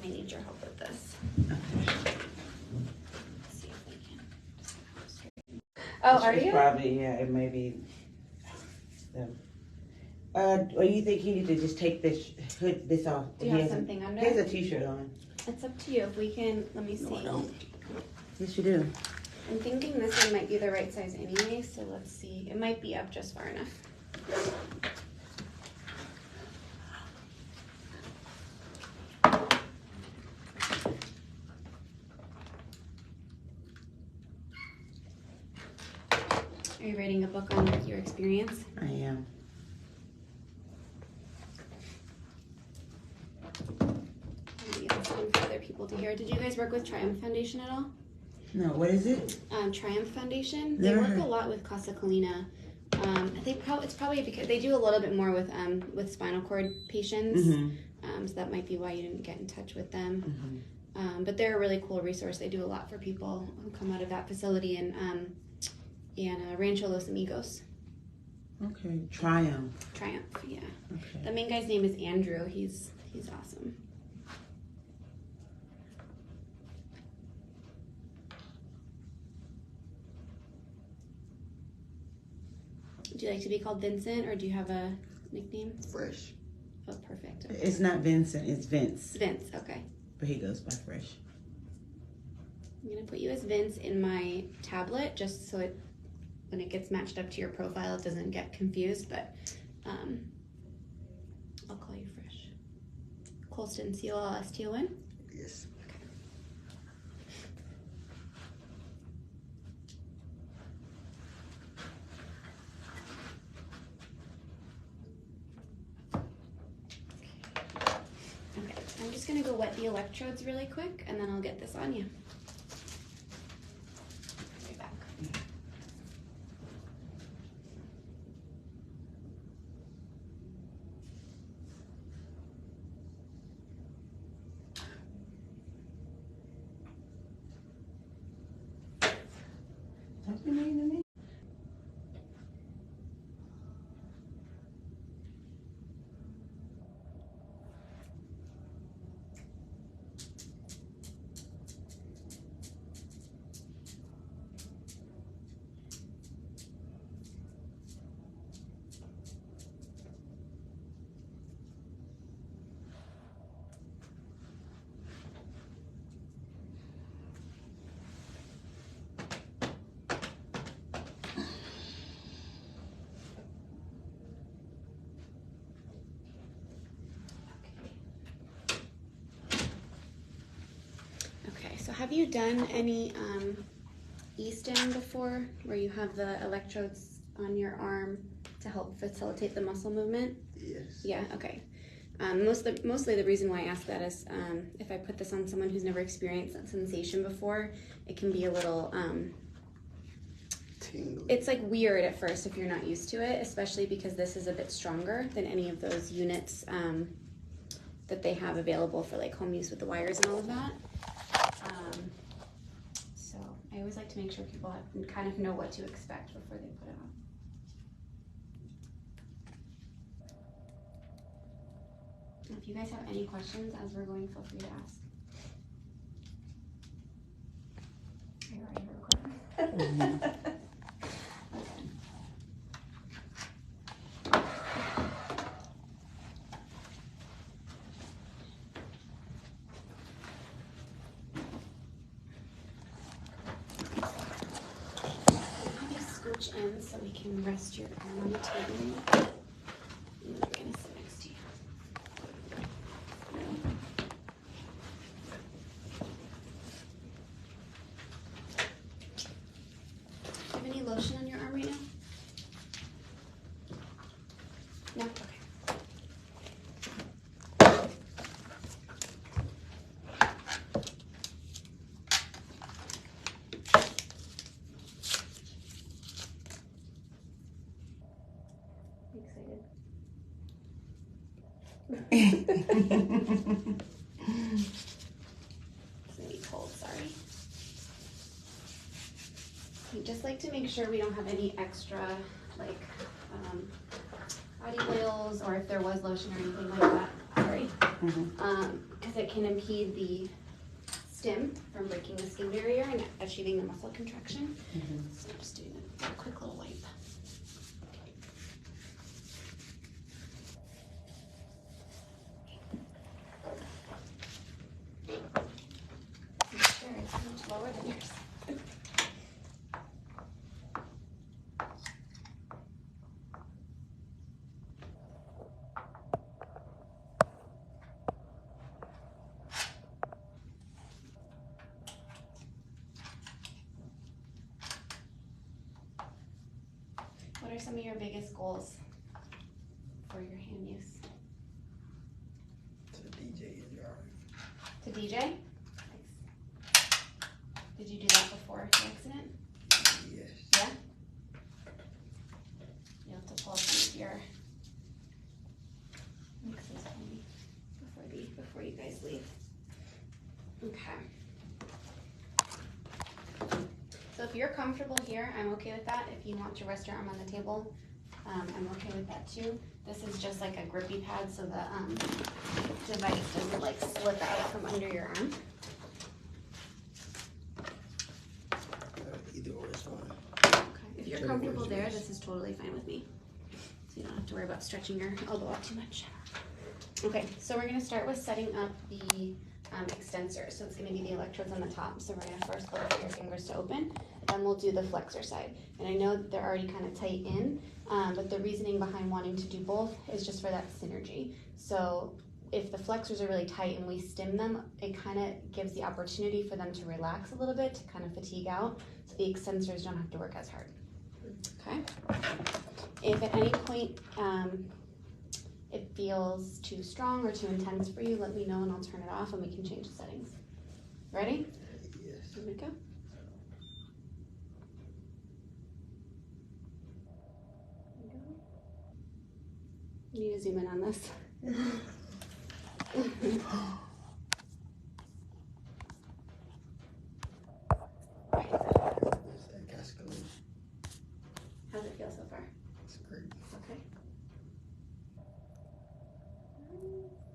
need your help with this. Okay. Let's see if we can. Oh, are you? Probably, yeah, it may be. Or you think you need to just take this off? Do you have something under? He has a t-shirt on. It's up to you. If we can, let me see. No, I don't. Yes, you do. I'm thinking this one might be the right size anyway, so let's see. It might be up just far enough. Are you writing a book on your experience? I am. Maybe it's fun for other people to hear. Did you guys work with Triumph Foundation at all? No, what is it? Triumph Foundation. They work a lot with Casa Colina. It's probably because they do a little bit more with spinal cord patients. Mm-hmm. So that might be why you didn't get in touch with them. Mm-hmm. But they're a really cool resource. They do a lot for people who come out of that facility in Rancho Los Amigos. Okay, Triumph. Triumph, yeah. Okay. The main guy's name is Andrew. He's awesome. Do you like to be called Vincent, or do you have a nickname? Fresh. Oh, perfect. Okay. It's not Vincent, it's Vince. Vince, okay. But he goes by Fresh. I'm gonna put you as Vince in my tablet, just so when it gets matched up to your profile, it doesn't get confused, but I'll call you Fresh. Colston, Colston? Yes. Okay, I'm just gonna go wet the electrodes really quick, and then I'll get this on you. Right back. What's your name to me? Okay, so have you done any Easton before, where you have the electrodes on your arm to help facilitate the muscle movement? Yes. Yeah, okay. Mostly the reason why I ask that is if I put this on someone who's never experienced that sensation before, it can be a little, it's like weird at first if you're not used to it, especially because this is a bit stronger than any of those units that they have available for like home use with the wires and all of that. So I always like to make sure people kind of know what to expect before they put it on. If you guys have any questions as we're going, feel free to ask. Are you ready to record? Okay. In so we can rest your arm on the table. And I'm going to sit next to you. Do you have any lotion on your arm right now? No? Okay. It's gonna be cold, sorry. We just like to make sure we don't have any extra like body oils, or if there was lotion or anything like that. Sorry. because it can impede the stim from breaking the skin barrier and achieving the muscle contraction. So I'm just doing a quick little wipe. Sure, it's much lower than yours. What are some of your biggest goals for your hand use? To DJ and drive. To DJ? Nice. Did you do that before the accident? Yes. Yeah? You'll have to pull up some of your mixes for me before you guys leave. Okay. So if you're comfortable here, I'm okay with that. If you want to rest your arm on the table, I'm okay with that too. This is just like a grippy pad so the device doesn't like slip out from under your arm. Either or is fine. Okay. If you're comfortable there, this is totally fine with me. So you don't have to worry about stretching your elbow out too much. Okay, so we're gonna start with setting up the extensor. So it's gonna be the electrodes on the top. So we're gonna first look for your fingers to open, then we'll do the flexor side. And I know that they're already kind of tight in, but the reasoning behind wanting to do both is just for that synergy. So if the flexors are really tight and we stim them, it kind of gives the opportunity for them to relax a little bit, to kind of fatigue out, so the extensors don't have to work as hard. Okay? If at any point it feels too strong or too intense for you, let me know and I'll turn it off and we can change the settings. Ready? Yes. Here we go. You need to zoom in on this. How's it feel so far? It's great. Okay.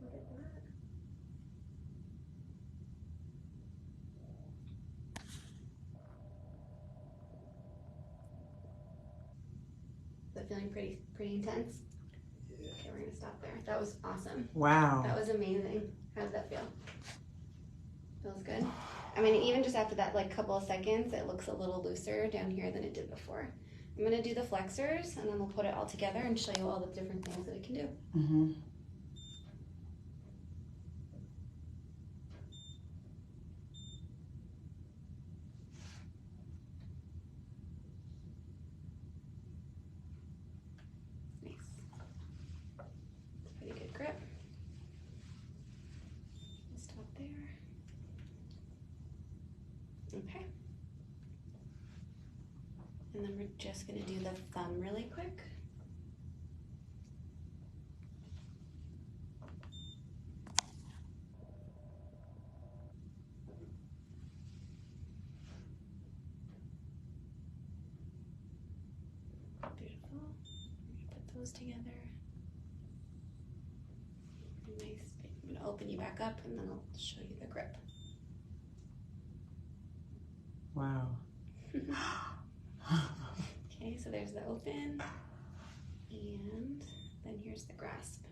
Look at that. Is that feeling pretty intense? Yeah. Okay, we're gonna stop there. That was awesome. Wow. That was amazing. How does that feel? Feels good? I mean, even just after that like couple of seconds, it looks a little looser down here than it did before. I'm gonna do the flexors and then we'll put it all together and show you all the different things that it can do. Mm-hmm. Nice. Pretty good grip. We'll stop there. Okay. And then we're just gonna do the thumb really quick. Beautiful. We're gonna put those together. Nice. I'm gonna open you back up and then I'll show you the grip. Wow. Okay, so there's the open, and then here's the grasp.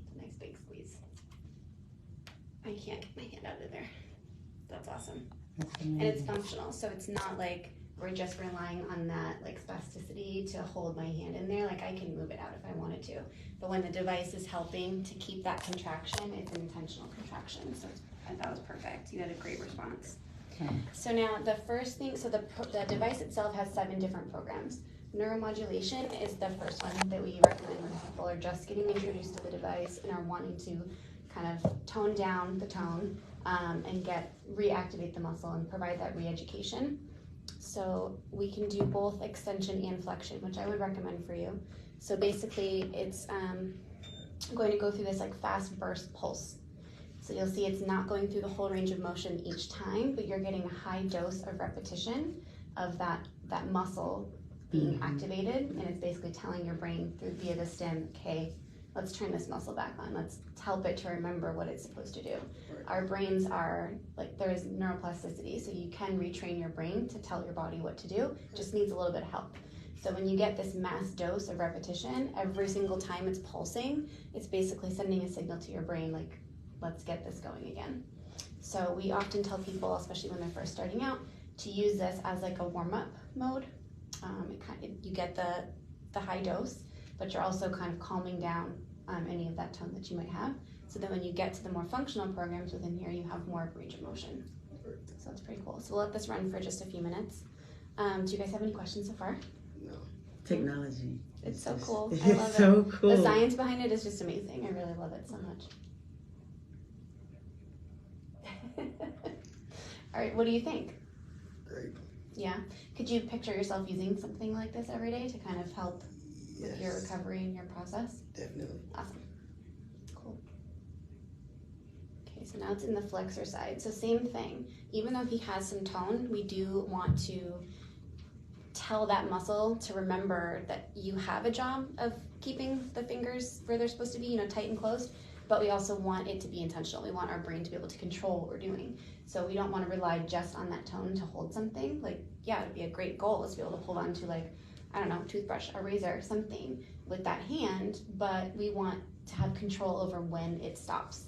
It's a nice big squeeze. I can't get my hand out of there. That's awesome. And it's functional, so it's not like we're just relying on that like spasticity to hold my hand in there. Like I can move it out if I wanted to. But when the device is helping to keep that contraction, it's an intentional contraction. So that was perfect. You had a great response. Okay. So now the first thing, so the device itself has 7 different programs. Neuromodulation is the first one that we recommend when people are just getting introduced to the device and are wanting to kind of tone down the tone and reactivate the muscle and provide that re-education. So we can do both extension and flexion, which I would recommend for you. So basically it's going to go through this like fast burst pulse. So you'll see it's not going through the whole range of motion each time, but you're getting a high dose of repetition of that muscle being activated, and it's basically telling your brain via the stim, okay, let's turn this muscle back on. Let's help it to remember what it's supposed to do. Right. Our brains are, like, there's neuroplasticity, so you can retrain your brain to tell your body what to do. It just needs a little bit of help. So when you get this mass dose of repetition, every single time it's pulsing, it's basically sending a signal to your brain, like, let's get this going again. So we often tell people, especially when they're first starting out, to use this as like a warm-up mode. You get the high dose, but you're also kind of calming down any of that tone that you might have. So then when you get to the more functional programs within here, you have more range of motion. So that's pretty cool. So we'll let this run for just a few minutes. Do you guys have any questions so far? No. Technology. It's so cool. I It's love so it. cool. The science behind it is just amazing. I really love it so much. All right, what do you think? Great. Yeah. Could you picture yourself using something like this every day to kind of help Yes. with your recovery and your process? Definitely. Awesome. Cool. Okay, so now it's in the flexor side. So same thing. Even though he has some tone, we do want to tell that muscle to remember that you have a job of keeping the fingers where they're supposed to be, tight and closed, but we also want it to be intentional. We want our brain to be able to control what we're doing. So we don't want to rely just on that tone to hold something. Like, yeah, it'd be a great goal is to be able to hold on to, like, I don't know, toothbrush, a razor, something with that hand, but we want to have control over when it stops.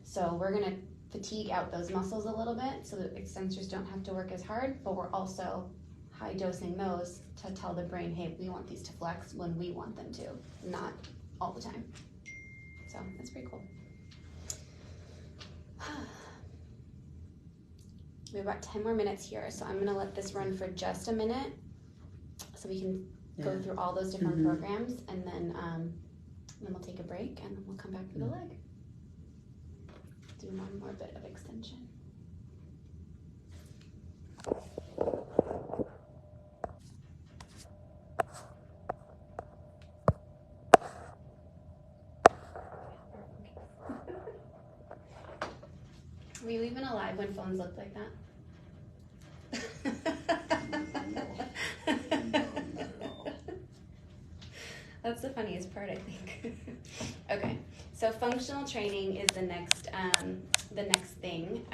So we're gonna fatigue out those muscles a little bit so that extensors don't have to work as hard, but we're also high dosing those to tell the brain, hey, we want these to flex when we want them to, not all the time. So that's pretty cool. We have about 10 more minutes here, so I'm gonna let this run for just a minute so we can go through all those different programs, and then we'll take a break and then we'll come back for the leg. Do one more bit of extension. Were you even alive when phones looked like that? That's the funniest part, I think. Okay, so functional training is the next thing.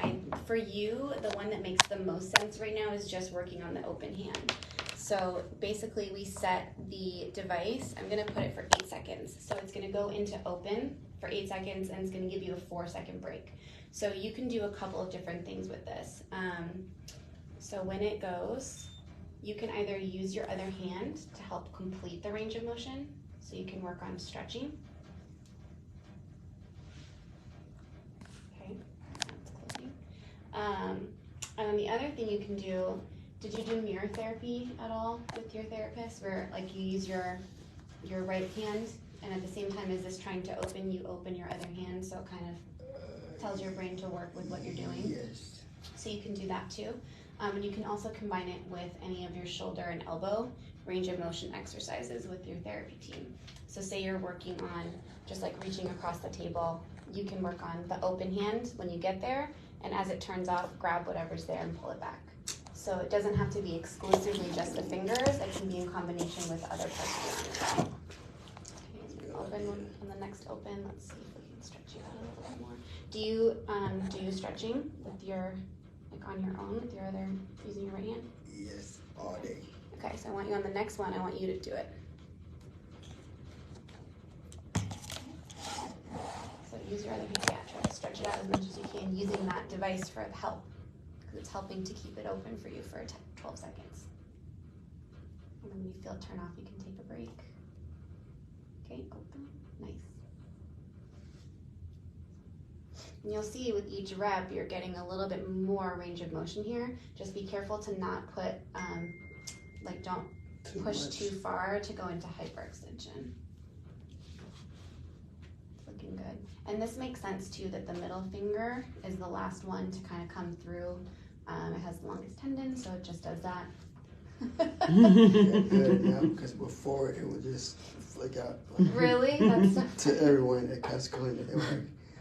For you, the one that makes the most sense right now is just working on the open hand. So basically we set the device, I'm gonna put it for 8 seconds. So it's gonna go into open for 8 seconds and it's gonna give you a 4-second break. So you can do a couple of different things with this. So when it goes, you can either use your other hand to help complete the range of motion. So you can work on stretching. Okay, that's closing. And then the other thing you can do, did you do mirror therapy at all with your therapist, where like you use your right hand and at the same time as this trying to open, you open your other hand, so it kind of tells your brain to work with what you're doing? Yes. So you can do that too. And you can also combine it with any of your shoulder and elbow range of motion exercises with your therapy team. So say you're working on just like reaching across the table, you can work on the open hand when you get there, and as it turns off, grab whatever's there and pull it back. So it doesn't have to be exclusively just the fingers, it can be in combination with other parts of your arm. Okay, so open on the next open, let's see if we can stretch you out a little bit more. Do you do stretching with your, like on your own with your other, using your right hand? Yes, all day. Okay, so I want you on the next one, I want you to do it. So use your other hand, yeah, try to stretch it out as much as you can using that device for help, because it's helping to keep it open for you for 12 seconds. And then when you feel it turn off, you can take a break. Okay, open, nice. And you'll see with each rep, you're getting a little bit more range of motion here. Just be careful to not put, don't push too far to go into hyperextension. It's looking good. And this makes sense too, that the middle finger is the last one to kind of come through. It has the longest tendon, so it just does that. Yeah, good now, because before it would just flick out. Like, Really? That's to everyone at Cascalina, they were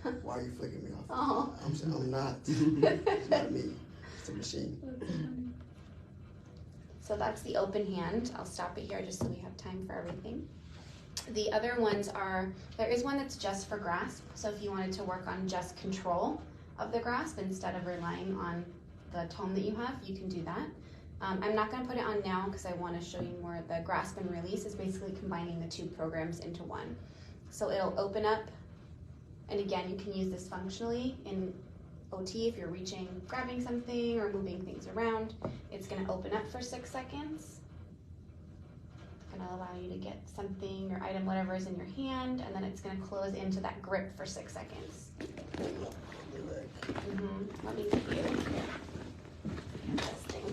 like, why are you flicking me off? Oh. I'm saying, I'm not. It's not me. It's the machine. That's funny. So that's the open hand. I'll stop it here just so we have time for everything. The other ones are, there is one that's just for grasp. So if you wanted to work on just control of the grasp instead of relying on the tone that you have, you can do that. I'm not going to put it on now because I want to show you more. The grasp and release is basically combining the two programs into one. So it'll open up, and again, you can use this functionally in OT if you're reaching, grabbing something or moving things around. It's going to open up for 6 seconds. It's going to allow you to get something or item, whatever is in your hand, and then it's going to close into that grip for 6 seconds. Let me give you this thing.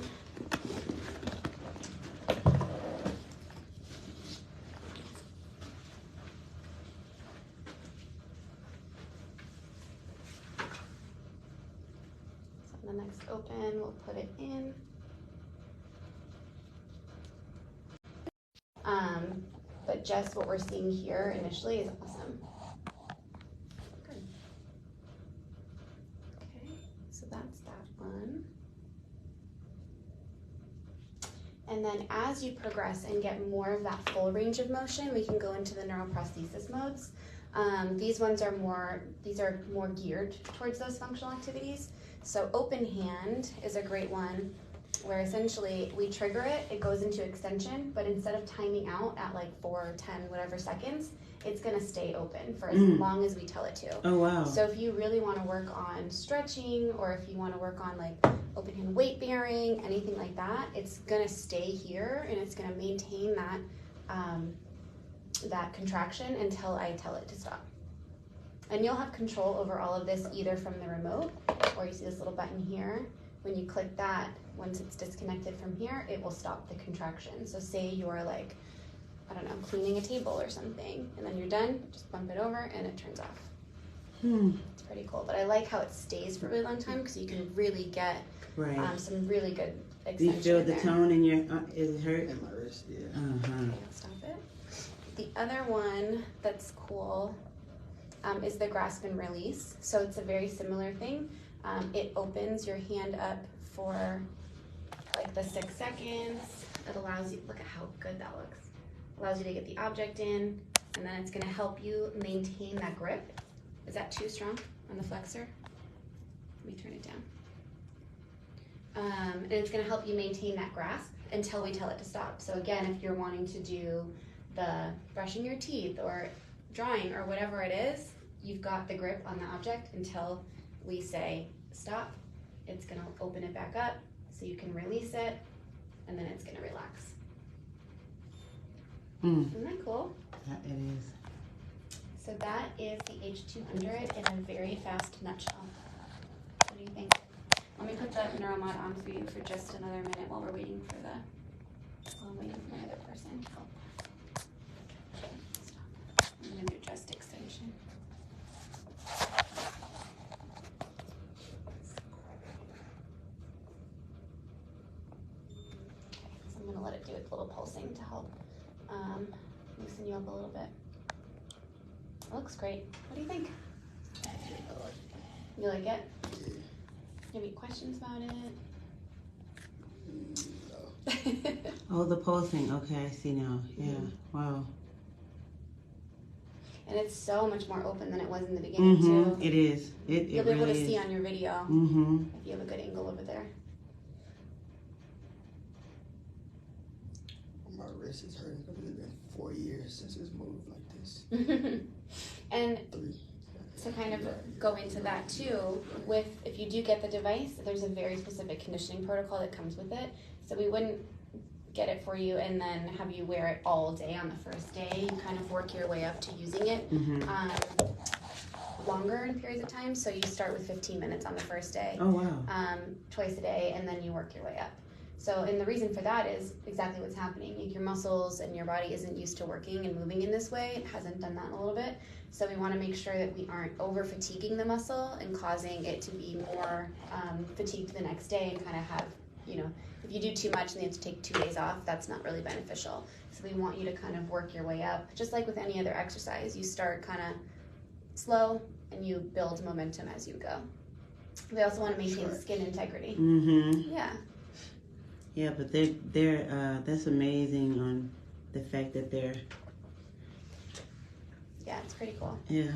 So the next open, we'll put it in. But just what we're seeing here initially is awesome. Good. Okay, so that's that one. And then as you progress and get more of that full range of motion, we can go into the neuroprosthesis modes. These are more geared towards those functional activities. So open hand is a great one where essentially we trigger it, it goes into extension, but instead of timing out at like 4, 10, whatever seconds, it's gonna stay open for as long as we tell it to. Oh, wow. So if you really wanna work on stretching, or if you wanna work on like open hand weight bearing, anything like that, it's gonna stay here and it's gonna maintain that, that contraction until I tell it to stop. And you'll have control over all of this either from the remote, or you see this little button here. When you click that, once it's disconnected from here, it will stop the contraction. So say you're like, I don't know, cleaning a table or something, and then you're done, just bump it over and it turns off. It's pretty cool, but I like how it stays for a really long time because you can really get some really good extension. Do you feel the tone in your, is it hurt? In my wrist, yeah. Okay, stop it. The other one that's cool is the grasp and release. So it's a very similar thing. It opens your hand up for like the 6 seconds. It allows you, look at how good that looks. Allows you to get the object in, and then it's gonna help you maintain that grip. Is that too strong on the flexor? Let me turn it down. And it's gonna help you maintain that grasp until we tell it to stop. So again, if you're wanting to do the brushing your teeth or drawing or whatever it is, you've got the grip on the object until we say stop. It's gonna open it back up so you can release it, and then it's gonna relax. Isn't that cool? It is. So that is the H200 in a very fast nutshell. What do you think? Let me put the Neuromod on for you for just another minute while we're waiting for I'm waiting for my other person. Stop. I'm gonna do just extension. So I'm gonna let it do its little pulsing to help loosen you up a little bit. It looks great. What do you think? You like it? Yeah. You have any questions about it? No. Oh, the pulsing. Okay, I see now. Yeah. Wow. And it's so much more open than it was in the beginning too. It is. You'll be able to see on your video if you have a good angle over there. My wrist is hurting because it's been 4 years since it's moved like this. And 3. to kind of go into that too, with if you do get the device, there's a very specific conditioning protocol that comes with it. So we wouldn't get it for you and then have you wear it all day on the first day. You kind of work your way up to using it longer in periods of time. So you start with 15 minutes on the first day, Oh, wow. twice a day, and then you work your way up. So, and the reason for that is exactly what's happening. Your muscles and your body isn't used to working and moving in this way. It hasn't done that in a little bit. So we want to make sure that we aren't over fatiguing the muscle and causing it to be more fatigued the next day and kind of have, you know, if you do too much and you have to take 2 days off, that's not really beneficial. So we want you to kind of work your way up. Just like with any other exercise, you start kind of slow and you build momentum as you go. We also want to maintain skin integrity. Yeah. Yeah, but they're that's amazing on the fact that they're pretty cool. Yeah.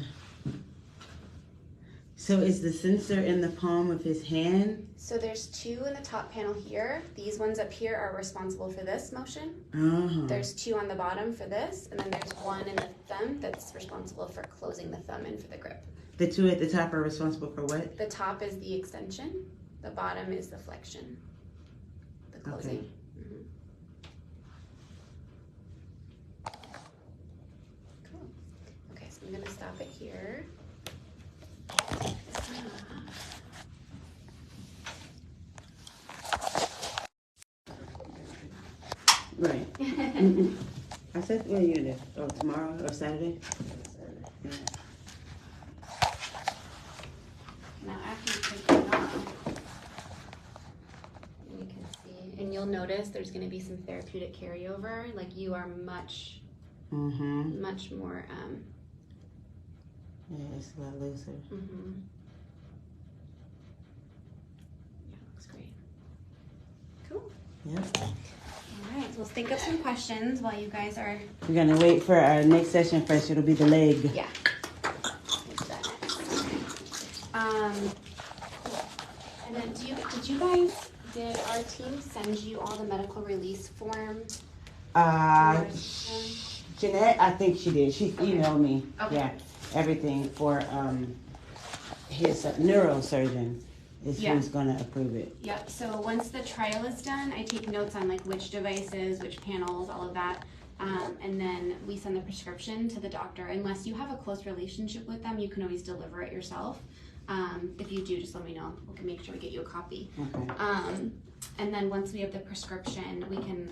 So is the sensor in the palm of his hand? So there's 2 in the top panel here. These ones up here are responsible for this motion. There's 2 on the bottom for this, and then there's 1 in the thumb that's responsible for closing the thumb in for the grip. The 2 at the top are responsible for what? The top is the extension. The bottom is the flexion. The closing. Okay. Cool. Okay, so I'm gonna stop it here. Right. I said, when are you there? Oh, tomorrow or Saturday? Yeah. Now after you take it off, you can see, and you'll notice there's gonna be some therapeutic carryover. Like you are much more, Yeah, it's a lot looser. Yeah, looks great. Cool. Yep. All right, so let's think of some questions while you guys are. We're gonna wait for our next session first. It'll be the leg. Yeah. Let's do that next. Cool. And then did our team send you all the medical release form? Jeanette, I think she did. She emailed me. Okay. Yeah, everything for his neurosurgeon is who's gonna approve it. Yep. So once the trial is done, I take notes on like which devices, which panels, all of that. And then we send the prescription to the doctor. Unless you have a close relationship with them, you can always deliver it yourself. If you do, just let me know. We can make sure we get you a copy. Okay. And then once we have the prescription, we can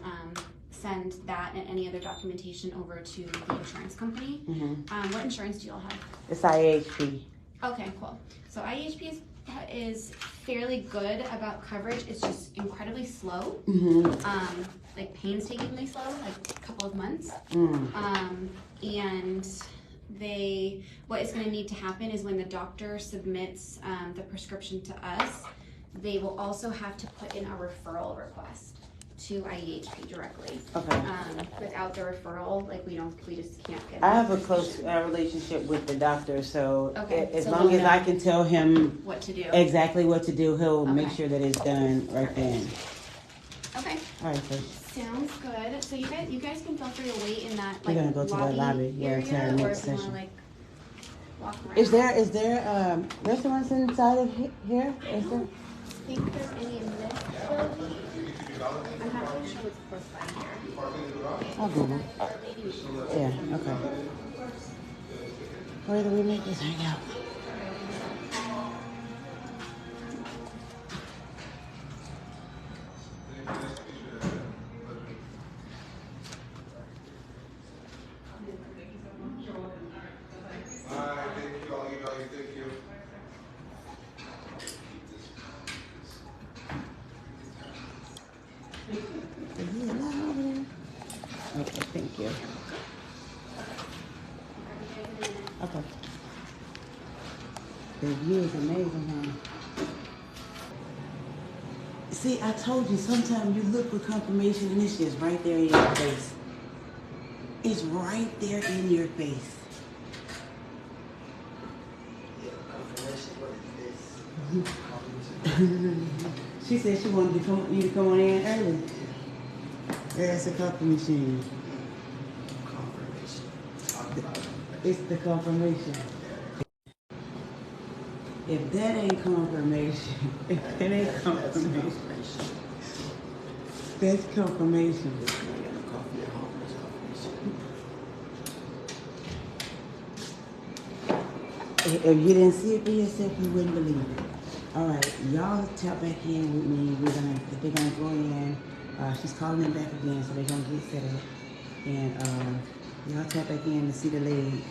send that and any other documentation over to the insurance company. What insurance do you all have? It's IHP. Okay, cool. So IHP is fairly good about coverage. It's just incredibly slow. Like painstakingly slow, like a couple of months. And what is going to need to happen is when the doctor submits the prescription to us, they will also have to put in a referral request to IEHP directly. Okay. Without the referral, like we just can't get. I have a close relationship with the doctor, so as so long as I can tell him what to do, exactly what to do, he'll make Okay. sure that it's done right then. Okay. All right, so Sounds good. So you guys can feel free to wait in that we're like gonna go to the lobby, yeah, area, to our or next if you session. wanna like walk around. Is there restaurants inside of here? Is there? I think there's any in this building. I'm not really sure what's close by here. I'll Google. Yeah, okay. Where do we make this hang out? Okay, thank you. Okay. The view is amazing, huh? See, I told you, sometimes you look for confirmation and it's just right there in your face. It's right there in your face. She said she wanted you to come on in early. That's a coffee machine. It's the confirmation. If that ain't confirmation, that's confirmation. If you didn't see it for yourself, you wouldn't believe it. All right, y'all tap back in with me. They're gonna go in. She's calling them back again, so they're gonna get set up. And y'all tap back in to see the leg.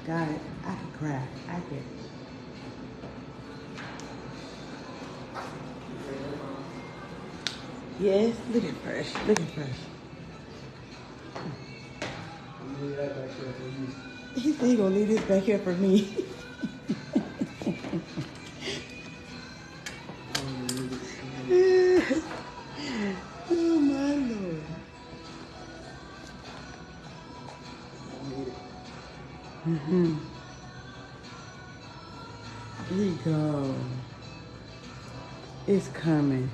Got it. I could cry. I could. Yes, looking fresh. Looking fresh. He said he gonna leave this back here for me. Oh my Lord. Here you go. It's coming.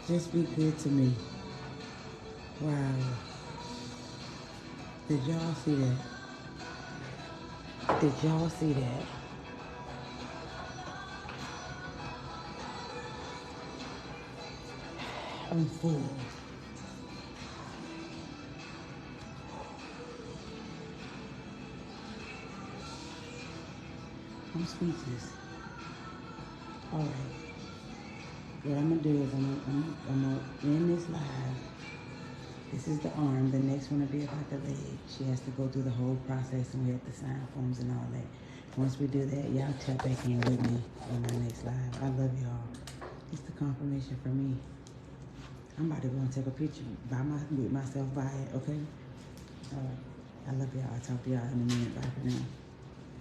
Just be good to me. Wow. Did y'all see that? Did y'all see that? I'm full. I'm speechless. All right. What I'm gonna do is I'm gonna end this live. This is the arm. The next one will be about the leg. She has to go through the whole process, and we have to sign forms and all that. Once we do that, y'all tap back in with me on my next live. I love y'all. It's the confirmation for me. I'm about to go and take a picture with myself by it, okay? All right. I love y'all. I'll talk to y'all in a minute. Bye for now.